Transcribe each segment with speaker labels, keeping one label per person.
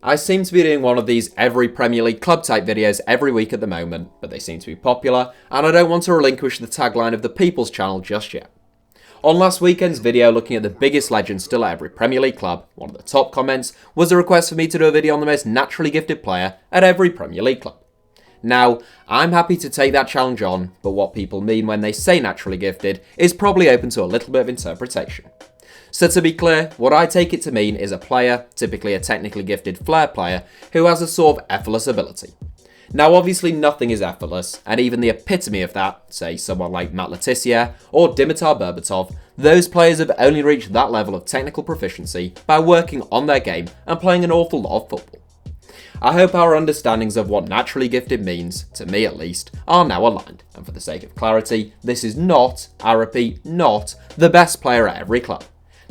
Speaker 1: I seem to be doing one of these every Premier League club type videos every week at the moment, but they seem to be popular, and I don't want to relinquish the tagline of the People's Channel just yet. On last weekend's video looking at the biggest legends still at every Premier League club, one of the top comments was a request for me to do a video on the most naturally gifted player at every Premier League club. Now, I'm happy to take that challenge on, but what people mean when they say naturally gifted is probably open to a little bit of interpretation. So to be clear, what I take it to mean is a player, typically a technically gifted flair player, who has a sort of effortless ability. Now obviously nothing is effortless, and even the epitome of that, say someone like Matt Le Tissier or Dimitar Berbatov, those players have only reached that level of technical proficiency by working on their game and playing an awful lot of football. I hope our understandings of what naturally gifted means, to me at least, are now aligned, and for the sake of clarity, this is not, I repeat, not, the best player at every club.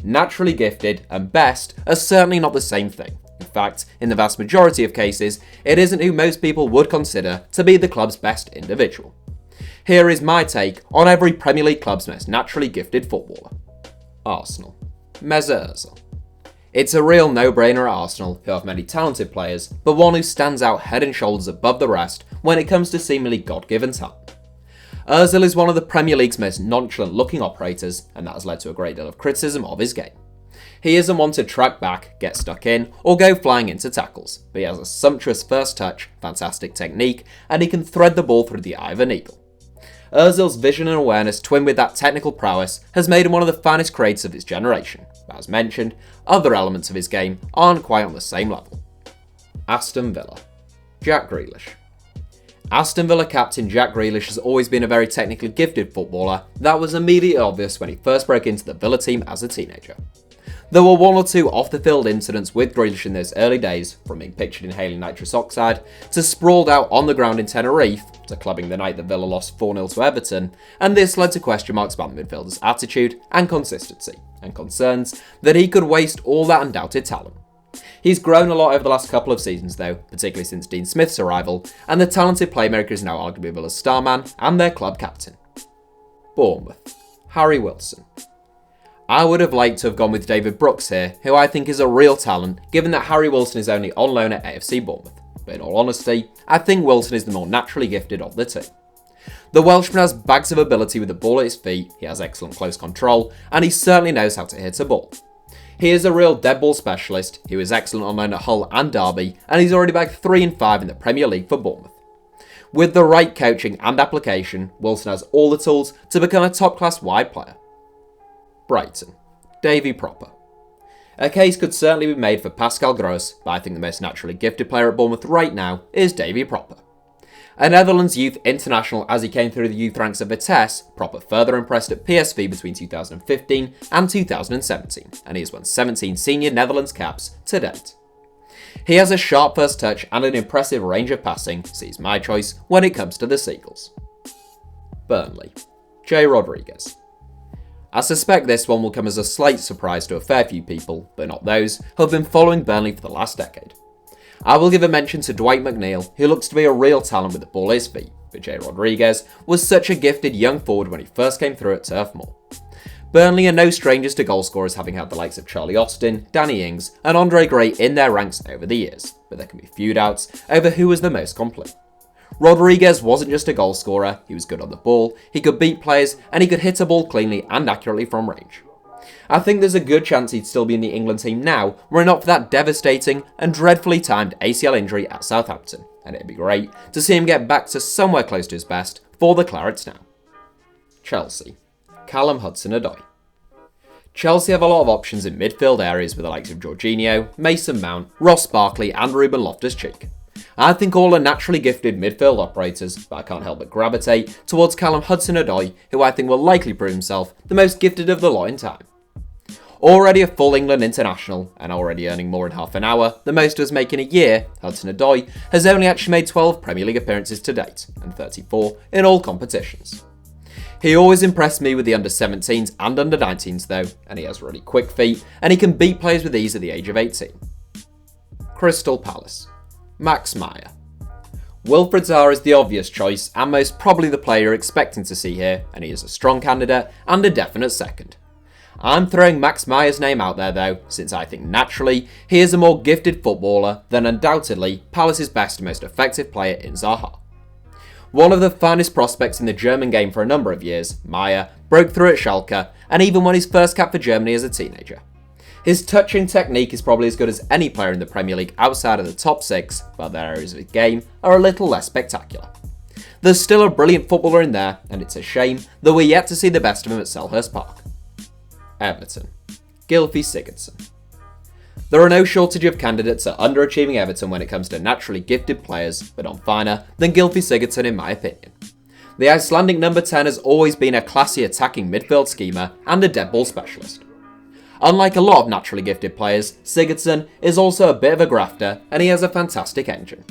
Speaker 1: Naturally gifted and best are certainly not the same thing. In fact, in the vast majority of cases, it isn't who most people would consider to be the club's best individual. Here is my take on every Premier League club's most naturally gifted footballer. Arsenal. Mesut Ozil. It's a real no-brainer at Arsenal, who have many talented players, but one who stands out head and shoulders above the rest when it comes to seemingly God-given talent. Ozil is one of the Premier League's most nonchalant-looking operators, and that has led to a great deal of criticism of his game. He isn't one to track back, get stuck in, or go flying into tackles, but he has a sumptuous first touch, fantastic technique, and he can thread the ball through the eye of a needle. Ozil's vision and awareness, twinned with that technical prowess, has made him one of the finest creators of his generation. But as mentioned, other elements of his game aren't quite on the same level. Aston Villa. Jack Grealish. Aston Villa captain Jack Grealish has always been a very technically gifted footballer. That was immediately obvious when he first broke into the Villa team as a teenager. There were one or two off-the-field incidents with Grealish in those early days, from being pictured inhaling nitrous oxide, to sprawled out on the ground in Tenerife, to clubbing the night that Villa lost 4-0 to Everton, and this led to question marks about the midfielder's attitude and consistency, and concerns that he could waste all that undoubted talent. He's grown a lot over the last couple of seasons though, particularly since Dean Smith's arrival, and the talented playmaker is now arguably Villa's star man and their club captain. Bournemouth. Harry Wilson. I would have liked to have gone with David Brooks here, who I think is a real talent, given that Harry Wilson is only on loan at AFC Bournemouth. But in all honesty, I think Wilson is the more naturally gifted of the two. The Welshman has bags of ability with the ball at his feet, he has excellent close control, and he certainly knows how to hit a ball. He is a real dead ball specialist, he was excellent on loan at Hull and Derby, and he's already bagged 3 and 5 in the Premier League for Bournemouth. With the right coaching and application, Wilson has all the tools to become a top-class wide player. Brighton. Davy Proper. A case could certainly be made for Pascal Gross, but I think the most naturally gifted player at Bournemouth right now is Davy Proper. A Netherlands youth international as he came through the youth ranks of Vitesse, Proper further impressed at PSV between 2015 and 2017, and he has won 17 senior Netherlands caps to date. He has a sharp first touch and an impressive range of passing, so he's my choice when it comes to the Seagulls. Burnley. Jay Rodriguez. I suspect this one will come as a slight surprise to a fair few people, but not those who have been following Burnley for the last decade. I will give a mention to Dwight McNeil, who looks to be a real talent with the ball at his feet, but Jay Rodriguez was such a gifted young forward when he first came through at Turf Moor. Burnley are no strangers to goal scorers, having had the likes of Charlie Austin, Danny Ings and Andre Gray in their ranks over the years, but there can be few doubts over who was the most complete. Rodriguez wasn't just a goal scorer, he was good on the ball, he could beat players, and he could hit a ball cleanly and accurately from range. I think there's a good chance he'd still be in the England team now, were it not for that devastating and dreadfully timed ACL injury at Southampton, and it'd be great to see him get back to somewhere close to his best for the Clarets now. Chelsea. Callum Hudson-Odoi. Chelsea have a lot of options in midfield areas with the likes of Jorginho, Mason Mount, Ross Barkley and Ruben Loftus-Cheek. I think all are naturally gifted midfield operators, but I can't help but gravitate towards Callum Hudson-Odoi, who I think will likely prove himself the most gifted of the lot in time. Already a full England international, and already earning more in half an hour than most of us make in a year, Hudson-Odoi has only actually made 12 Premier League appearances to date, and 34 in all competitions. He always impressed me with the under-17s and under-19s though, and he has really quick feet, and he can beat players with ease at the age of 18. Crystal Palace. Max Meyer. Wilfried Zaha is the obvious choice and most probably the player you're expecting to see here, and he is a strong candidate and a definite second. I'm throwing Max Meyer's name out there though, since I think naturally he is a more gifted footballer than undoubtedly Palace's best and most effective player in Zaha. One of the finest prospects in the German game for a number of years, Meyer broke through at Schalke and even won his first cap for Germany as a teenager. His touching technique is probably as good as any player in the Premier League outside of the top 6, but their areas of his game are a little less spectacular. There's still a brilliant footballer in there, and it's a shame that we're yet to see the best of him at Selhurst Park. Everton. Gylfi Sigurdsson. There are no shortage of candidates at underachieving Everton when it comes to naturally gifted players, but none finer than Gylfi Sigurdsson in my opinion. The Icelandic number 10 has always been a classy attacking midfield schemer and a dead ball specialist. Unlike a lot of naturally gifted players, Sigurdsson is also a bit of a grafter and he has a fantastic engine.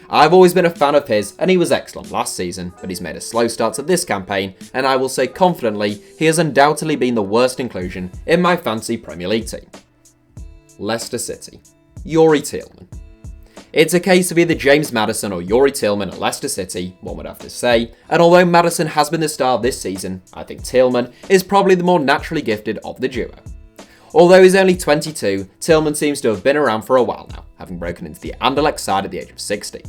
Speaker 1: I've always been a fan of his and he was excellent last season, but he's made a slow start to this campaign and I will say confidently he has undoubtedly been the worst inclusion in my fancy Premier League team. Leicester City. Youri Tielemans. It's a case of either James Maddison or Youri Tielemans at Leicester City, one would have to say, and although Maddison has been the star this season, I think Tielemans is probably the more naturally gifted of the duo. Although he's only 22, Tielemans seems to have been around for a while now, having broken into the Anderlecht side at the age of 16.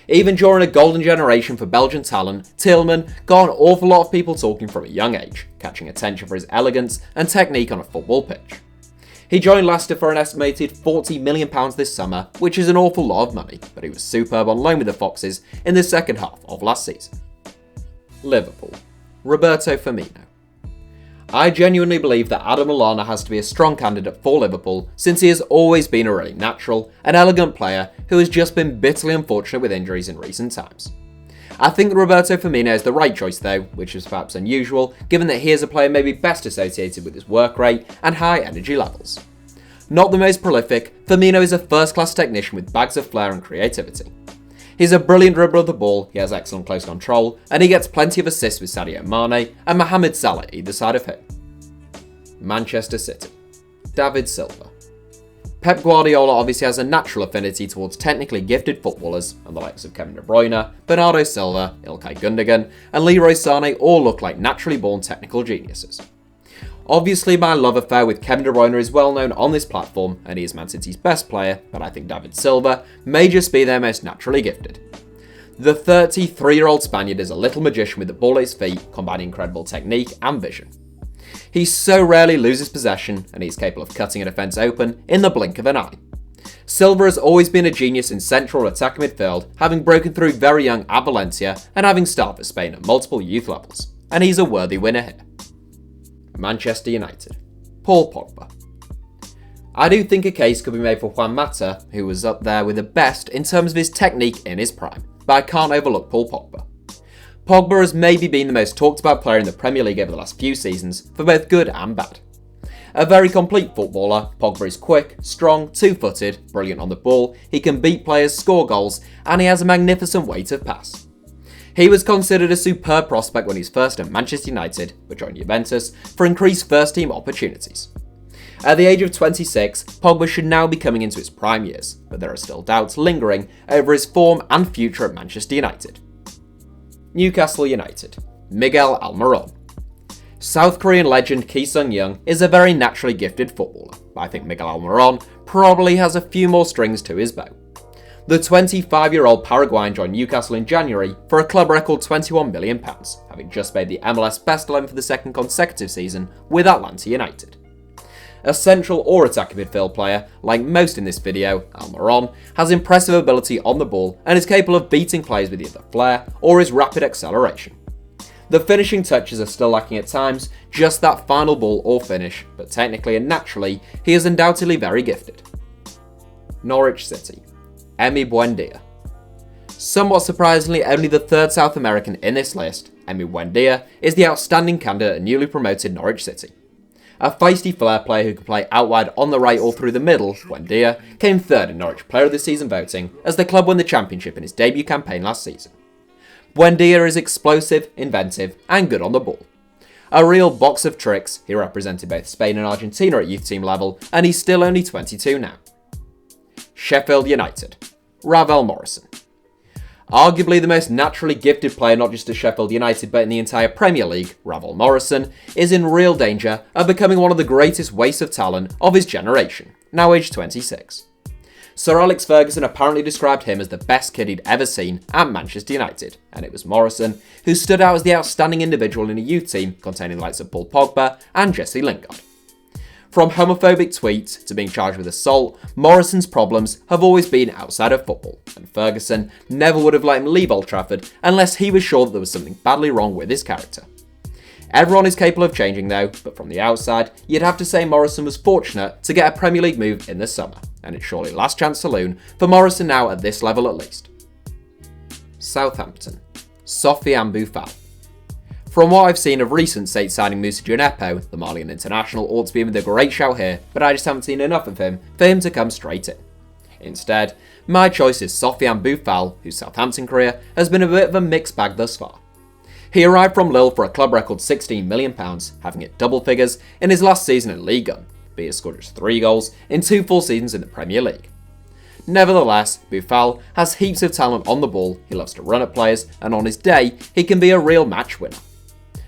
Speaker 1: Even during a golden generation for Belgian talent, Tielemans got an awful lot of people talking from a young age, catching attention for his elegance and technique on a football pitch. He joined Leicester for an estimated £40 million this summer, which is an awful lot of money, but he was superb on loan with the Foxes in the second half of last season. Liverpool. Roberto Firmino. I genuinely believe that Adam Lallana has to be a strong candidate for Liverpool since he has always been a really natural and elegant player who has just been bitterly unfortunate with injuries in recent times. I think that Roberto Firmino is the right choice though, which is perhaps unusual given that he is a player maybe best associated with his work rate and high energy levels. Not the most prolific, Firmino is a first-class technician with bags of flair and creativity. He's a brilliant dribbler of the ball, he has excellent close control, and he gets plenty of assists with Sadio Mane and Mohamed Salah either side of him. Manchester City. David Silva. Pep Guardiola obviously has a natural affinity towards technically gifted footballers, and the likes of Kevin De Bruyne, Bernardo Silva, Ilkay Gundogan, and Leroy Sané all look like naturally born technical geniuses. Obviously my love affair with Kevin De Bruyne is well known on this platform, and he is Man City's best player, but I think David Silva may just be their most naturally gifted. The 33-year-old Spaniard is a little magician with the ball at his feet, combining incredible technique and vision. He so rarely loses possession, and he's capable of cutting a defence open in the blink of an eye. Silva has always been a genius in central attack midfield, having broken through very young at Valencia and having starred for Spain at multiple youth levels, and he's a worthy winner here. Manchester United. Paul Pogba. I do think a case could be made for Juan Mata, who was up there with the best in terms of his technique in his prime, but I can't overlook Paul Pogba. Pogba has maybe been the most talked about player in the Premier League over the last few seasons, for both good and bad. A very complete footballer, Pogba is quick, strong, two-footed, brilliant on the ball, he can beat players, score goals, and he has a magnificent weight of pass. He was considered a superb prospect when he was first at Manchester United, but joined Juventus for increased first-team opportunities. At the age of 26, Pogba should now be coming into his prime years, but there are still doubts lingering over his form and future at Manchester United. Newcastle United. Miguel Almiron. South Korean legend Ki Sung-young is a very naturally gifted footballer, but I think Miguel Almiron probably has a few more strings to his bow. The 25-year-old Paraguayan joined Newcastle in January for a club record £21 million, having just made the MLS best 11 for the second consecutive season with Atlanta United. A central or attacking midfield player, like most in this video, Almiron has impressive ability on the ball and is capable of beating players with either flair or his rapid acceleration. The finishing touches are still lacking at times, just that final ball or finish, but technically and naturally, he is undoubtedly very gifted. Norwich City. Buendia. Somewhat surprisingly, only the third South American in this list, Buendia is the outstanding candidate at newly promoted Norwich City. A feisty flair player who can play out wide on the right or through the middle, Buendia came third in Norwich Player of the Season voting as the club won the championship in his debut campaign last season. Buendia is explosive, inventive, and good on the ball. A real box of tricks, he represented both Spain and Argentina at youth team level, and he's still only 22 now. Sheffield United. Ravel Morrison. Arguably the most naturally gifted player not just at Sheffield United but in the entire Premier League, Ravel Morrison, is in real danger of becoming one of the greatest wastes of talent of his generation, now aged 26. Sir Alex Ferguson apparently described him as the best kid he'd ever seen at Manchester United, and it was Morrison who stood out as the outstanding individual in a youth team containing the likes of POGBA and Jesse Lingard. From homophobic tweets to being charged with assault, Morrison's problems have always been outside of football, and Ferguson never would have let him leave Old Trafford unless he was sure that there was something badly wrong with his character. Everyone is capable of changing though, but from the outside, you'd have to say Morrison was fortunate to get a Premier League move in the summer, and it's surely last chance saloon for Morrison now at this level at least. Southampton. Sofiane Boufal. From what I've seen of recent State signing Moussa Djenepo, the Malian international ought to be in with a great shout here, but I just haven't seen enough of him for him to come straight in. Instead, my choice is Sofiane Boufal, whose Southampton career has been a bit of a mixed bag thus far. He arrived from Lille for a club record £16 million, having hit double figures in his last season in Ligue 1, but he has scored just 3 goals in 2 full seasons in the Premier League. Nevertheless, Boufal has heaps of talent on the ball, he loves to run at players, and on his day, he can be a real match winner.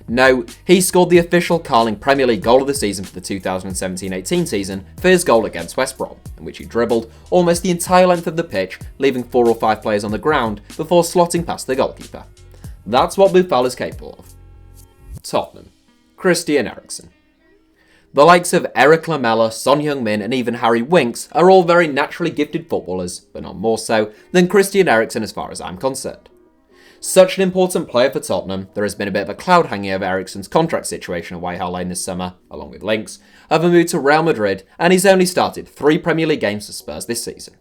Speaker 1: No, he scored the official Carling Premier League goal of the season for the 2017-18 season for his goal against West Brom, in which he dribbled almost the entire length of the pitch, leaving 4 or 5 players on the ground before slotting past the goalkeeper. That's what Boufal is capable of. Tottenham. Christian Eriksen. The likes of Eric Lamela, Son Heung-min and even Harry Winks are all very naturally gifted footballers, but not more so than Christian Eriksen as far as I'm concerned. Such an important player for Tottenham, there has been a bit of a cloud hanging over Eriksen's contract situation at White Hart Lane this summer, along with links of a move to Real Madrid, and he's only started 3 Premier League games for Spurs this season.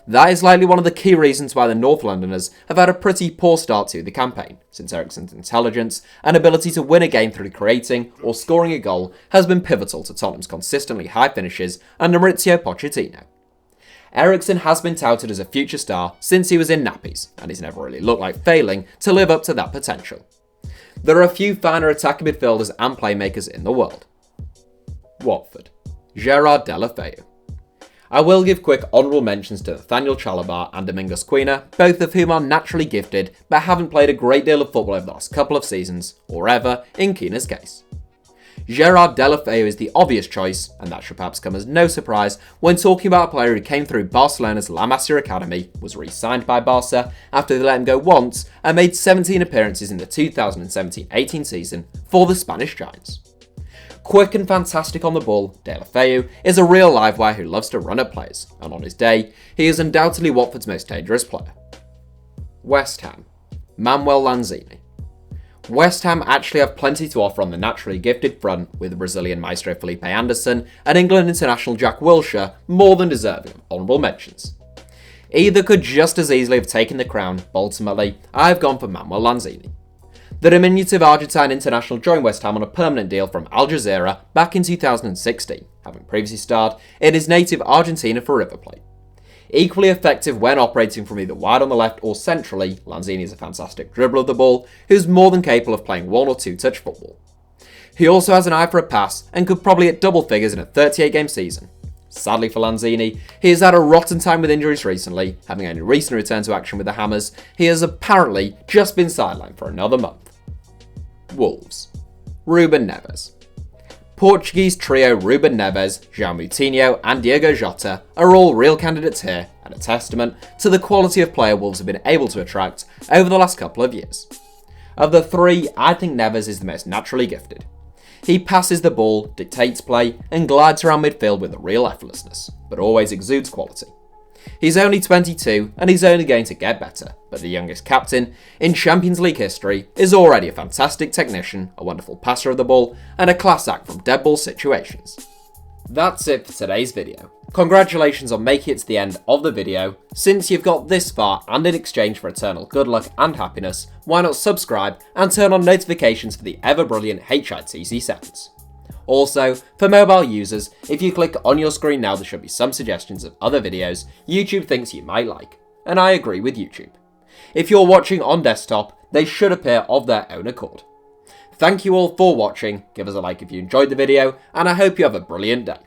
Speaker 1: That is likely one of the key reasons why the North Londoners have had a pretty poor start to the campaign, since Eriksen's intelligence and ability to win a game through creating or scoring a goal has been pivotal to Tottenham's consistently high finishes under Mauricio Pochettino. Eriksen has been touted as a future star since he was in nappies, and he's never really looked like failing to live up to that potential. There are a few finer attacking midfielders and playmakers in the world. Watford. Gerard Deulofeu. I will give quick honourable mentions to Nathaniel Chalobah and Domingos Quina, both of whom are naturally gifted but haven't played a great deal of football over the last couple of seasons, or ever in Quina's case. Gerard Deulofeu is the obvious choice, and that should perhaps come as no surprise when talking about a player who came through Barcelona's La Masia Academy, was re-signed by Barca after they let him go once, and made 17 appearances in the 2017-18 season for the Spanish Giants. Quick and fantastic on the ball, Deulofeu is a real live wire who loves to run at players, and on his day, he is undoubtedly Watford's most dangerous player. West Ham. Manuel Lanzini. West Ham actually have plenty to offer on the naturally gifted front, with the Brazilian maestro Felipe Anderson and England international Jack Wilshere more than deserving of honourable mentions. Either could just as easily have taken the crown, but ultimately, I've gone for Manuel Lanzini. The diminutive Argentine international joined West Ham on a permanent deal from Al Jazeera back in 2016, having previously starred in his native Argentina for River Plate. Equally effective when operating from either wide on the left or centrally, Lanzini is a fantastic dribbler of the ball who's more than capable of playing 1 or 2 touch football. He also has an eye for a pass and could probably hit double figures in a 38-game season. Sadly for Lanzini, he has had a rotten time with injuries recently, having only recently returned to action with the Hammers. He has apparently just been sidelined for another month. Wolves. Ruben Neves. Portuguese trio Ruben Neves, João Moutinho and Diogo Jota are all real candidates here, and a testament to the quality of player Wolves have been able to attract over the last couple of years. Of the 3, I think Neves is the most naturally gifted. He passes the ball, dictates play and glides around midfield with a real effortlessness, but always exudes quality. He's only 22 and he's only going to get better, but the youngest captain in Champions League history is already a fantastic technician, a wonderful passer of the ball and a class act from dead ball situations. That's it for today's video. Congratulations on making it to the end of the video. Since you've got this far and in exchange for eternal good luck and happiness, why not subscribe and turn on notifications for the ever brilliant HITC Sevens. Also, for mobile users, if you click on your screen now there should be some suggestions of other videos YouTube thinks you might like, and I agree with YouTube. If you're watching on desktop, they should appear of their own accord. Thank you all for watching, give us a like if you enjoyed the video, and I hope you have a brilliant day.